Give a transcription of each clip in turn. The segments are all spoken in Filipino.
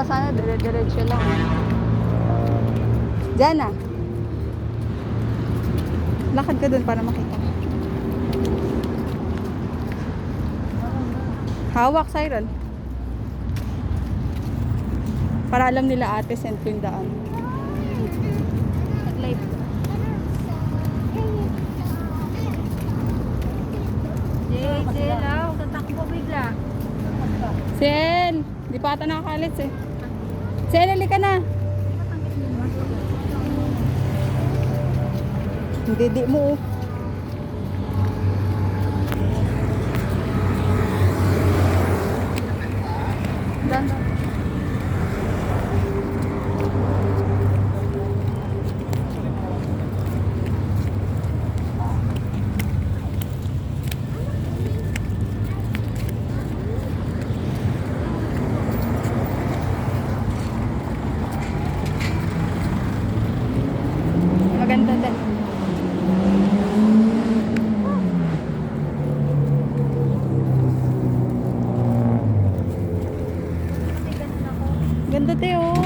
dalawa sana, dire-diretso lang. Diyan na. Lakad ka dun para makita. Hawak, Siren. Para alam nila ate, send ko yung daan. Nag-live. Jay, lao. Tatakbo bigla. Sen! Di pa ata nakakalit eh. Sen, halika na. Hindi, di mo. Dan. Maganda din. Ganda te oh.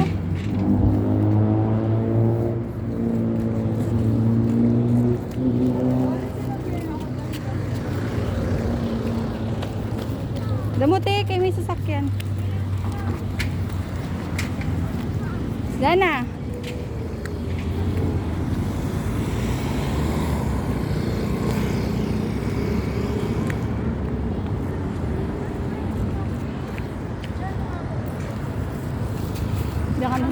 Damo te, kay may sasakyan. Dana. Diyan ka na.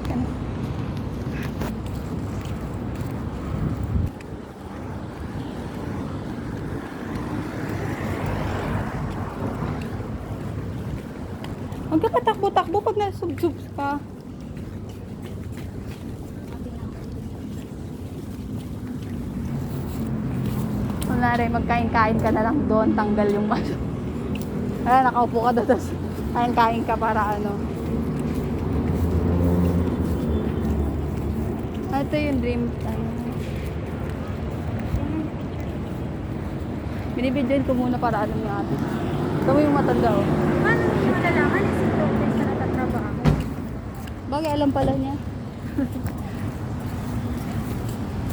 Yan. Huwag ka patakbo-takbo pag nasubsub ka. Kunwari, magkain-kain ka na lang doon, tanggal yung maso. Ay, nakaupo ka doon, tapos kain-kain ka para ano. Ito yung dream time. Binibidyoin ko muna para alam niya ate. Ito yung matanda oh. Paano niyo malalaman si Topes na natatrabaho? Bagay alam pala niya.